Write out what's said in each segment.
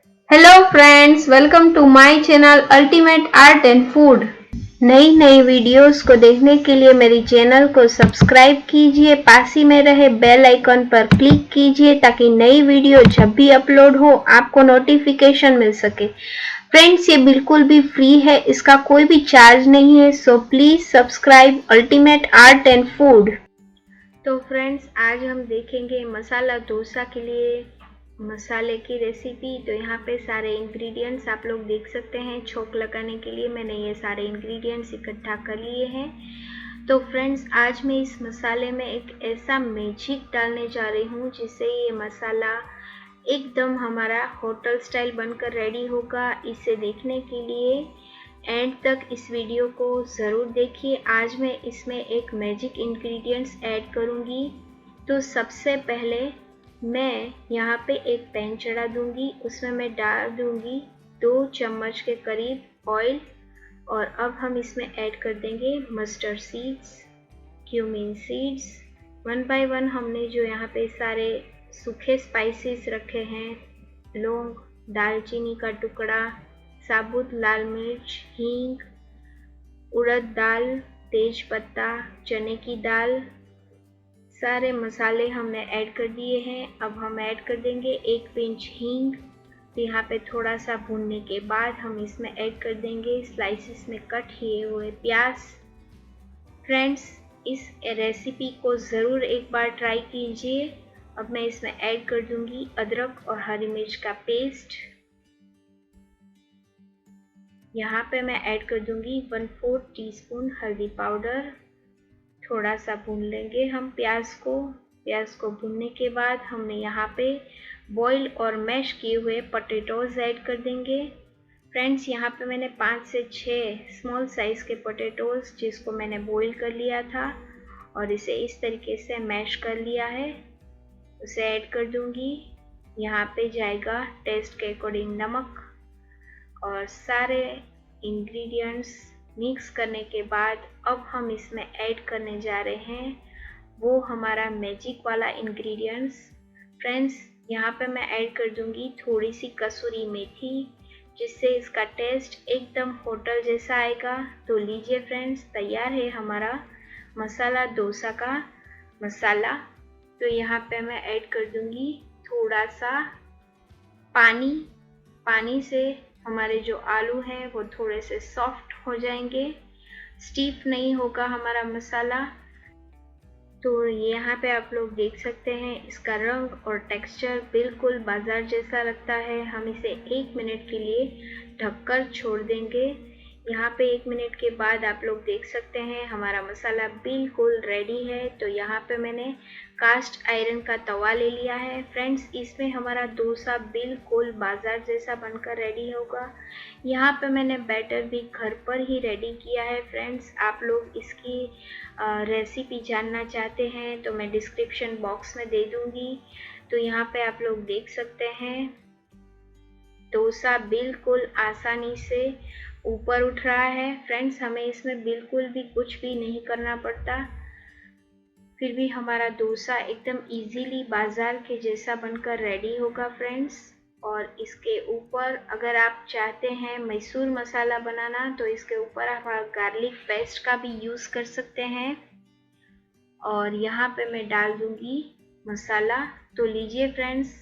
Hello friends, welcome to my channel ultimate art and food. नई नई videos को देखने के लिए मेरी चैनल को सब्सक्राइब कीजिए, पास ही में रहे बेल आइकन पर क्लिक कीजिए ताकि नई वीडियो जब भी अपलोड हो आपको नोटिफिकेशन मिल सके। फ्रेंड्स, ये बिल्कुल भी फ्री है, इसका कोई भी चार्ज नहीं है, so please subscribe ultimate art and food. तो फ्रेंड्स, आज हम देखेंगे मसाला डोसा के लिए मसाले की रेसिपी। तो यहाँ पे सारे इंग्रेडिएंट्स आप लोग देख सकते हैं। छोंक लगाने के लिए मैंने ये सारे इंग्रेडिएंट्स इकट्ठा कर लिए हैं। तो फ्रेंड्स, आज मैं इस मसाले में एक ऐसा मैजिक डालने जा रही हूँ जिससे ये मसाला एकदम हमारा होटल स्टाइल बनकर रेडी होगा। इसे देखने के लिए एंड तक इस वीडियो को ज़रूर देखिए। आज मैं इसमें एक मैजिक इंग्रेडिएंट्स ऐड करूँगी। तो सबसे पहले मैं यहाँ पे एक पैन चढ़ा दूंगी, उसमें मैं डाल दूंगी 2 चम्मच के करीब ऑयल। और अब हम इसमें ऐड कर देंगे mustard seeds, cumin seeds. 1 by 1 हमने जो यहाँ पे सारे सूखे स्पाइसेस रखे हैं, लौंग, दालचीनी का टुकड़ा, साबुत लाल मिर्च, हींग, उड़द दाल, तेज पत्ता, चने की दाल, सारे मसाले हमने ऐड कर दिए हैं। अब हम ऐड कर देंगे 1 पिंच हींग। तो यहाँ पे थोड़ा सा भूनने के बाद हम इसमें ऐड कर देंगे स्लाइसिस में कट किए हुए प्याज। फ्रेंड्स, इस रेसिपी को ज़रूर एक बार ट्राई कीजिए। अब मैं इसमें ऐड कर दूंगी अदरक और हरी मिर्च का पेस्ट। यहाँ पे मैं ऐड कर दूंगी 1/4 टीस्पून हल्दी पाउडर। थोड़ा सा भून लेंगे हम प्याज को। प्याज को भूनने के बाद हमने यहाँ पे बॉईल और मैश किए हुए पोटैटोज ऐड कर देंगे। फ्रेंड्स, यहाँ पे मैंने 5 से 6 स्मॉल साइज़ के पोटैटोज जिसको मैंने बॉईल कर लिया था और इसे इस तरीके से मैश कर लिया है, उसे ऐड कर दूंगी। यहाँ पे जाएगा टेस्ट के अकॉर्डिंग नमक और सारे इंग्रेडिएंट्स मिक्स करने के बाद अब हम इसमें ऐड करने जा रहे हैं वो हमारा मैजिक वाला इंग्रेडिएंट्स। फ्रेंड्स, यहाँ पे मैं ऐड कर दूंगी थोड़ी सी कसूरी मेथी, जिससे इसका टेस्ट एकदम होटल जैसा आएगा। तो लीजिए फ्रेंड्स, तैयार है हमारा मसाला डोसा का मसाला। तो यहाँ पे मैं ऐड कर दूंगी थोड़ा सा पानी। पानी से हमारे जो आलू हैं वो थोड़े से सॉफ्ट हो जाएंगे, स्टीफ नहीं होगा हमारा मसाला। तो यहाँ पे आप लोग देख सकते हैं इसका रंग और टेक्सचर बिल्कुल बाजार जैसा लगता है। हम इसे 1 मिनट के लिए ढककर छोड़ देंगे। यहाँ पे 1 मिनट के बाद आप लोग देख सकते हैं हमारा मसाला बिल्कुल रेडी है। तो यहाँ पे मैंने कास्ट आयरन का तवा ले लिया है। फ्रेंड्स, इसमें हमारा डोसा बिल्कुल बाजार जैसा बनकर रेडी होगा। यहाँ पे मैंने बैटर भी घर पर ही रेडी किया है। फ्रेंड्स, आप लोग इसकी रेसिपी जानना चाहते हैं तो मैं डिस्क्रिप्शन बॉक्स में दे दूँगी। तो यहाँ पे आप लोग देख सकते हैं डोसा बिल्कुल आसानी से ऊपर उठ रहा है। फ्रेंड्स, हमें इसमें बिल्कुल भी कुछ भी नहीं करना पड़ता, फिर भी हमारा डोसा एकदम इजीली बाजार के जैसा बनकर रेडी होगा फ्रेंड्स। और इसके ऊपर अगर आप चाहते हैं मैसूर मसाला बनाना तो इसके ऊपर आप गार्लिक पेस्ट का भी यूज़ कर सकते हैं। और यहाँ पे मैं डाल दूंगी मसाला। तो लीजिए फ्रेंड्स,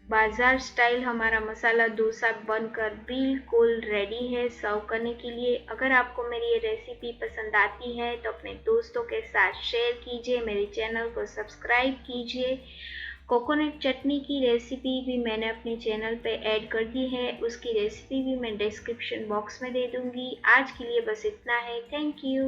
बाजार स्टाइल हमारा मसाला डोसा बनकर बिल्कुल रेडी है सर्व करने के लिए। अगर आपको मेरी ये रेसिपी पसंद आती है तो अपने दोस्तों के साथ शेयर कीजिए, मेरे चैनल को सब्सक्राइब कीजिए। कोकोनट चटनी की रेसिपी भी मैंने अपने चैनल पे ऐड कर दी है, उसकी रेसिपी भी मैं डिस्क्रिप्शन बॉक्स में दे दूँगी। आज के लिए बस इतना है। Thank you.